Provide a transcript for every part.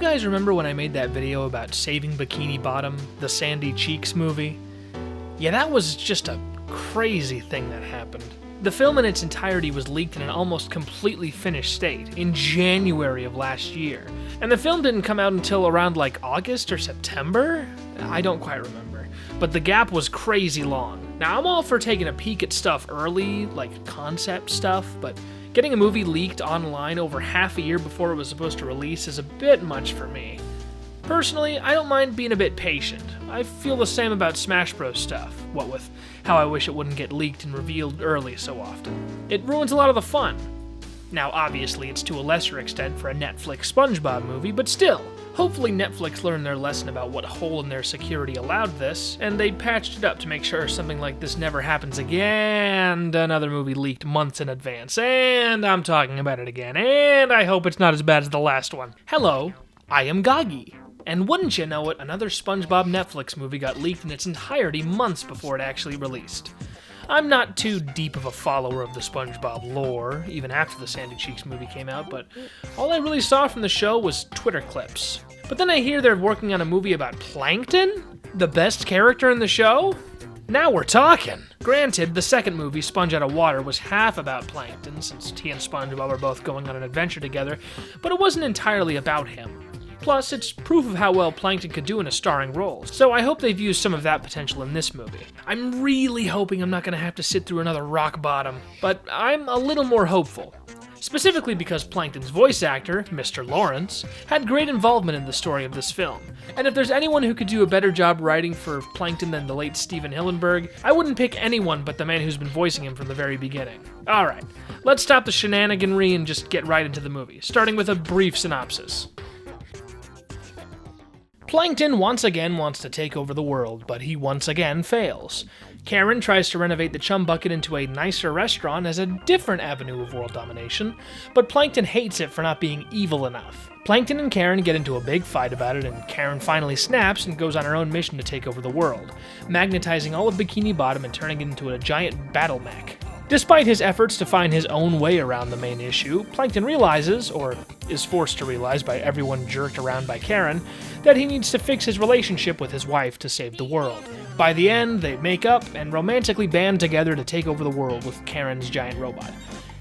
guys remember when I made that video about Saving Bikini Bottom, the Sandy Cheeks movie? Yeah, that was just a crazy thing that happened. The film in its entirety was leaked in an almost completely finished state in January of last year. And the film didn't come out until around like August or September? I don't quite remember. But the gap was crazy long. Now I'm all for taking a peek at stuff early, like concept stuff, but getting a movie leaked online over half a year before it was supposed to release is a bit much for me. Personally, I don't mind being a bit patient. I feel the same about Smash Bros. Stuff, what with how I wish it wouldn't get leaked and revealed early so often. It ruins a lot of the fun. Now, obviously, it's to a lesser extent for a Netflix SpongeBob movie, but still, hopefully Netflix learned their lesson about what hole in their security allowed this, and they patched it up to make sure something like this never happens again, and another movie leaked months in advance, and I'm talking about it again, and I hope it's not as bad as the last one. Hello, I am Goggy. And wouldn't you know it, another SpongeBob Netflix movie got leaked in its entirety months before it actually released. I'm not too deep of a follower of the SpongeBob lore, even after the Sandy Cheeks movie came out, but all I really saw from the show was Twitter clips. But then I hear they're working on a movie about Plankton? The best character in the show? Now we're talking! Granted, the second movie, Sponge Out of Water, was half about Plankton, since he and SpongeBob are both going on an adventure together, but it wasn't entirely about him. Plus, it's proof of how well Plankton could do in a starring role, so I hope they've used some of that potential in this movie. I'm really hoping I'm not going to have to sit through another rock bottom, but I'm a little more hopeful. Specifically because Plankton's voice actor, Mr. Lawrence, had great involvement in the story of this film. And if there's anyone who could do a better job writing for Plankton than the late Steven Hillenburg, I wouldn't pick anyone but the man who's been voicing him from the very beginning. Alright, let's stop the shenaniganry and just get right into the movie, starting with a brief synopsis. Plankton once again wants to take over the world, but he once again fails. Karen tries to renovate the Chum Bucket into a nicer restaurant as a different avenue of world domination, but Plankton hates it for not being evil enough. Plankton and Karen get into a big fight about it, and Karen finally snaps and goes on her own mission to take over the world, magnetizing all of Bikini Bottom and turning it into a giant battle mech. Despite his efforts to find his own way around the main issue, Plankton realizes, or is forced to realize by everyone jerked around by Karen, that he needs to fix his relationship with his wife to save the world. By the end, they make up and romantically band together to take over the world with Karen's giant robot.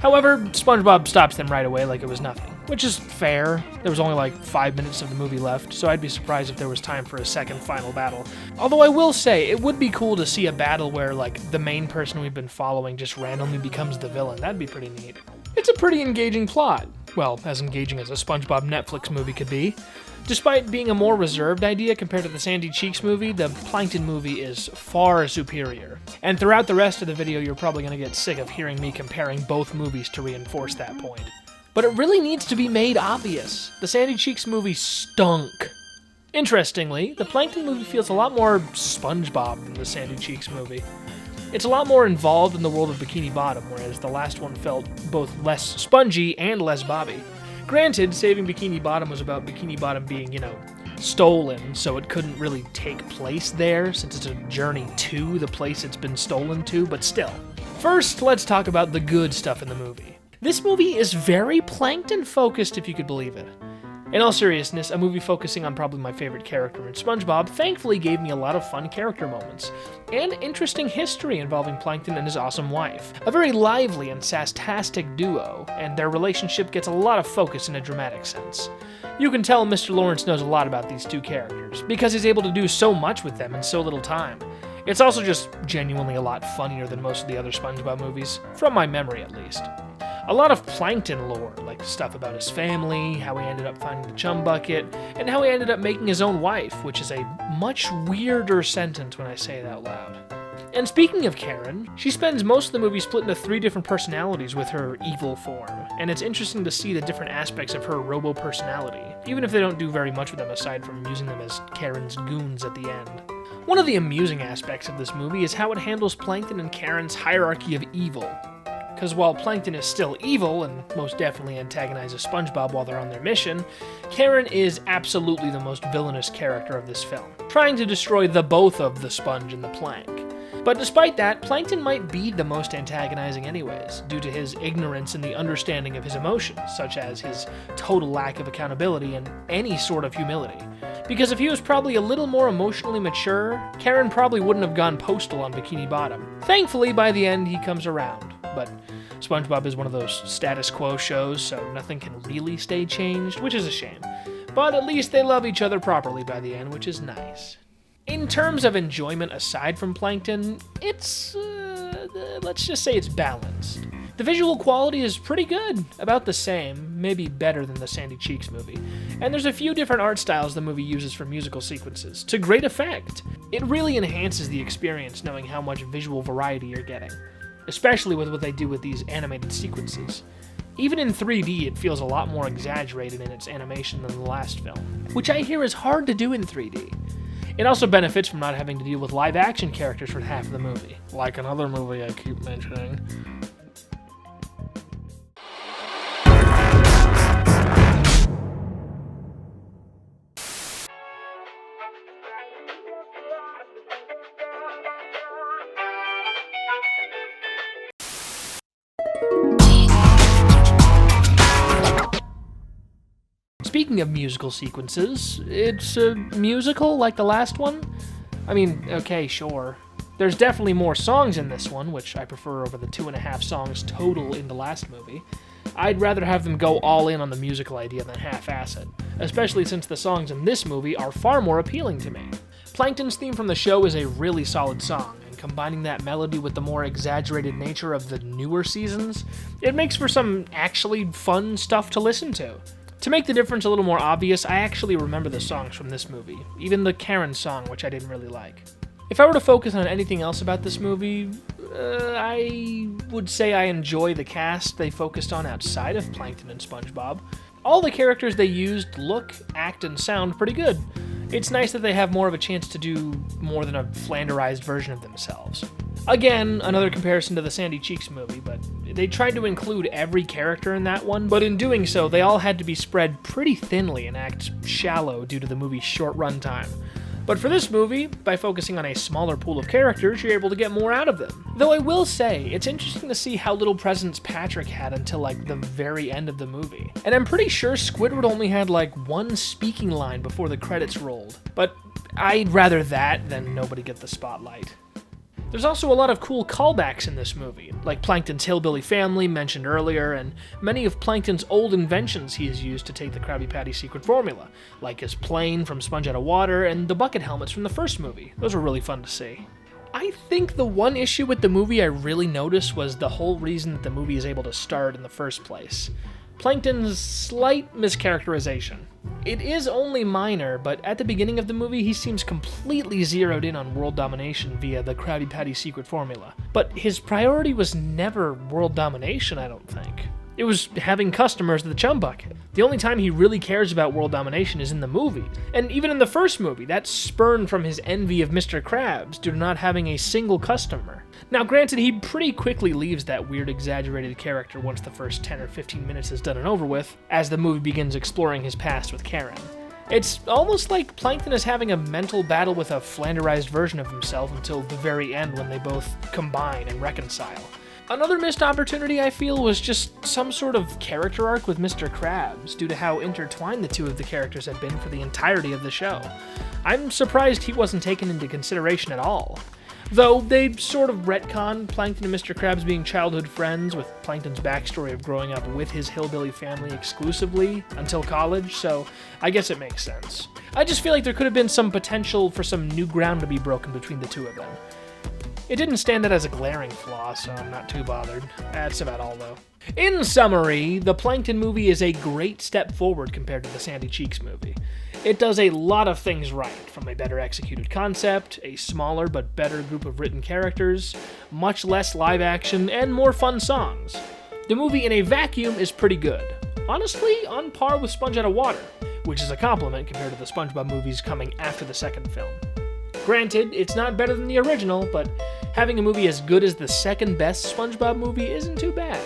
However, SpongeBob stops them right away like it was nothing, which is fair. There was only like 5 minutes of the movie left, so I'd be surprised if there was time for a second final battle. Although I will say, it would be cool to see a battle where like the main person we've been following just randomly becomes the villain. That'd be pretty neat. It's a pretty engaging plot. Well, as engaging as a SpongeBob Netflix movie could be. Despite being a more reserved idea compared to the Sandy Cheeks movie, the Plankton movie is far superior. And throughout the rest of the video, you're probably going to get sick of hearing me comparing both movies to reinforce that point. But it really needs to be made obvious. The Sandy Cheeks movie stunk. Interestingly, the Plankton movie feels a lot more SpongeBob than the Sandy Cheeks movie. It's a lot more involved in the world of Bikini Bottom, whereas the last one felt both less spongy and less Bobby. Granted, Saving Bikini Bottom was about Bikini Bottom being, stolen, so it couldn't really take place there, since it's a journey to the place it's been stolen to, but still. First, let's talk about the good stuff in the movie. This movie is very Plankton-focused, if you could believe it. In all seriousness, a movie focusing on probably my favorite character in SpongeBob thankfully gave me a lot of fun character moments, and interesting history involving Plankton and his awesome wife. A very lively and sarcastic duo, and their relationship gets a lot of focus in a dramatic sense. You can tell Mr. Lawrence knows a lot about these two characters, because he's able to do so much with them in so little time. It's also just genuinely a lot funnier than most of the other SpongeBob movies, from my memory at least. A lot of Plankton lore, like stuff about his family, how he ended up finding the Chum Bucket, and how he ended up making his own wife, which is a much weirder sentence when I say it out loud. And speaking of Karen, she spends most of the movie split into 3 different personalities with her evil form, and it's interesting to see the different aspects of her robo-personality, even if they don't do very much with them aside from using them as Karen's goons at the end. One of the amusing aspects of this movie is how it handles Plankton and Karen's hierarchy of evil. Because while Plankton is still evil, and most definitely antagonizes SpongeBob while they're on their mission, Karen is absolutely the most villainous character of this film, trying to destroy the both of the Sponge and the Plank. But despite that, Plankton might be the most antagonizing anyways, due to his ignorance in the understanding of his emotions, such as his total lack of accountability and any sort of humility. Because if he was probably a little more emotionally mature, Karen probably wouldn't have gone postal on Bikini Bottom. Thankfully, by the end, he comes around, but SpongeBob is one of those status quo shows, so nothing can really stay changed, which is a shame. But at least they love each other properly by the end, which is nice. In terms of enjoyment aside from Plankton, it's, let's just say it's balanced. The visual quality is pretty good, about the same, maybe better than the Sandy Cheeks movie. And there's a few different art styles the movie uses for musical sequences, to great effect. It really enhances the experience knowing how much visual variety you're getting, especially with what they do with these animated sequences. Even in 3D, it feels a lot more exaggerated in its animation than the last film, which I hear is hard to do in 3D. It also benefits from not having to deal with live-action characters for half of the movie, like another movie I keep mentioning. Speaking of musical sequences, it's a musical like the last one? I mean, okay, sure. There's definitely more songs in this one, which I prefer over the 2.5 songs total in the last movie. I'd rather have them go all in on the musical idea than half-ass it, especially since the songs in this movie are far more appealing to me. Plankton's theme from the show is a really solid song, and combining that melody with the more exaggerated nature of the newer seasons, it makes for some actually fun stuff to listen to. To make the difference a little more obvious, I actually remember the songs from this movie, even the Karen song, which I didn't really like. If I were to focus on anything else about this movie, I would say I enjoy the cast they focused on outside of Plankton and SpongeBob. All the characters they used look, act, and sound pretty good. It's nice that they have more of a chance to do more than a flanderized version of themselves. Again, another comparison to the Sandy Cheeks movie, but they tried to include every character in that one, but in doing so, they all had to be spread pretty thinly and act shallow due to the movie's short runtime. But for this movie, by focusing on a smaller pool of characters, you're able to get more out of them. Though I will say, it's interesting to see how little presence Patrick had until like the very end of the movie. And I'm pretty sure Squidward only had like one speaking line before the credits rolled. But I'd rather that than nobody get the spotlight. There's also a lot of cool callbacks in this movie, like Plankton's hillbilly family mentioned earlier, and many of Plankton's old inventions he has used to take the Krabby Patty secret formula, like his plane from Sponge Out of Water and the bucket helmets from the first movie. Those were really fun to see. I think the one issue with the movie I really noticed was the whole reason that the movie is able to start in the first place. Plankton's slight mischaracterization. It is only minor, but at the beginning of the movie he seems completely zeroed in on world domination via the Krabby Patty secret formula. But his priority was never world domination, I don't think. It was having customers at the Chum Bucket. The only time he really cares about world domination is in the movie. And even in the first movie, that's spurned from his envy of Mr. Krabs due to not having a single customer. Now granted, he pretty quickly leaves that weird exaggerated character once the first 10 or 15 minutes is done and over with, as the movie begins exploring his past with Karen. It's almost like Plankton is having a mental battle with a flanderized version of himself until the very end when they both combine and reconcile. Another missed opportunity, I feel, was just some sort of character arc with Mr. Krabs, due to how intertwined the two of the characters had been for the entirety of the show. I'm surprised he wasn't taken into consideration at all. Though they sort of retconned Plankton and Mr. Krabs being childhood friends, with Plankton's backstory of growing up with his hillbilly family exclusively until college, so I guess it makes sense. I just feel like there could have been some potential for some new ground to be broken between the two of them. It didn't stand out as a glaring flaw, so I'm not too bothered. That's about all, though. In summary, the Plankton movie is a great step forward compared to the Sandy Cheeks movie. It does a lot of things right, from a better executed concept, a smaller but better group of written characters, much less live action, and more fun songs. The movie in a vacuum is pretty good. Honestly, on par with Sponge Out of Water, which is a compliment compared to the SpongeBob movies coming after the second film. Granted, it's not better than the original, but having a movie as good as the second best SpongeBob movie isn't too bad.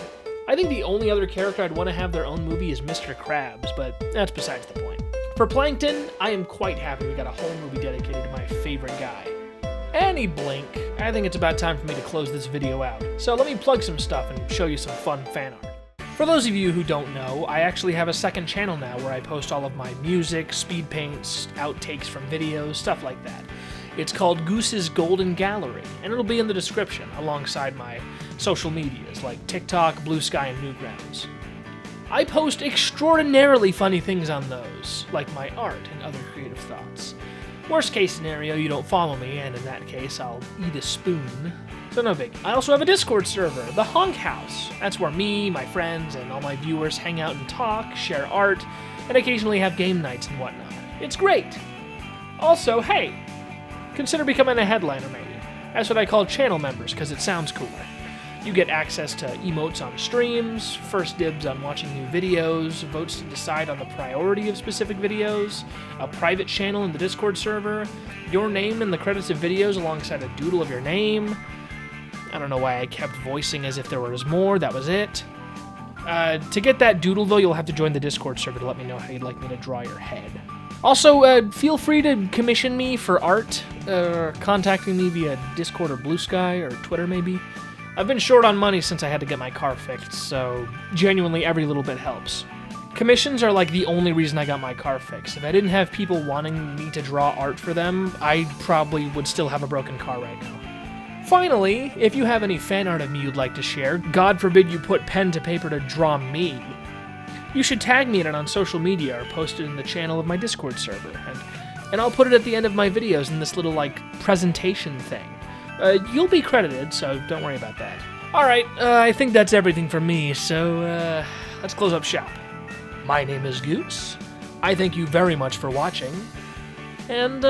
I think the only other character I'd want to have their own movie is Mr. Krabs, but that's besides the point. For Plankton, I am quite happy we got a whole movie dedicated to my favorite guy. any blink, I think it's about time for me to close this video out. So let me plug some stuff and show you some fun fan art. For those of you who don't know, I actually have a second channel now where I post all of my music, speed paints, outtakes from videos, stuff like that. It's called GOOSE's Golden Gallery, and it'll be in the description alongside my social medias like TikTok, Blue Sky, and Newgrounds. I post extraordinarily funny things on those, like my art and other creative thoughts. Worst case scenario, you don't follow me, and in that case, I'll eat a spoon. So no big. I also have a Discord server, the Honk House. That's where me, my friends, and all my viewers hang out and talk, share art, and occasionally have game nights and whatnot. It's great. Also, hey, consider becoming a headliner maybe. That's what I call channel members, because it sounds cooler. You get access to emotes on streams, first dibs on watching new videos, votes to decide on the priority of specific videos, a private channel in the Discord server, your name in the credits of videos alongside a doodle of your name. I don't know why I kept voicing as if there was more, that was it. To get that doodle, though, you'll have to join the Discord server to let me know how you'd like me to draw your head. Also, feel free to commission me for art, contacting me via Discord or Blue Sky or Twitter maybe. I've been short on money since I had to get my car fixed, so genuinely every little bit helps. Commissions are like the only reason I got my car fixed. If I didn't have people wanting me to draw art for them, I probably would still have a broken car right now. Finally, if you have any fan art of me you'd like to share, God forbid you put pen to paper to draw me, you should tag me in it on social media or post it in the channel of my Discord server, and I'll put it at the end of my videos in this little, presentation thing. You'll be credited, so don't worry about that. Alright, I think that's everything from me, so, let's close up shop. My name is Goose. I thank you very much for watching, and,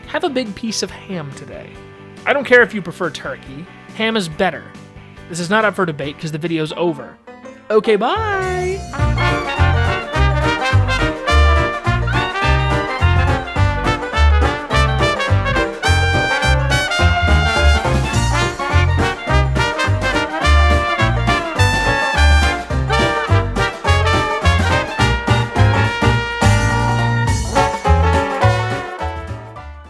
have a big piece of ham today. I don't care if you prefer turkey. Ham is better. This is not up for debate because the video's over. Okay, bye!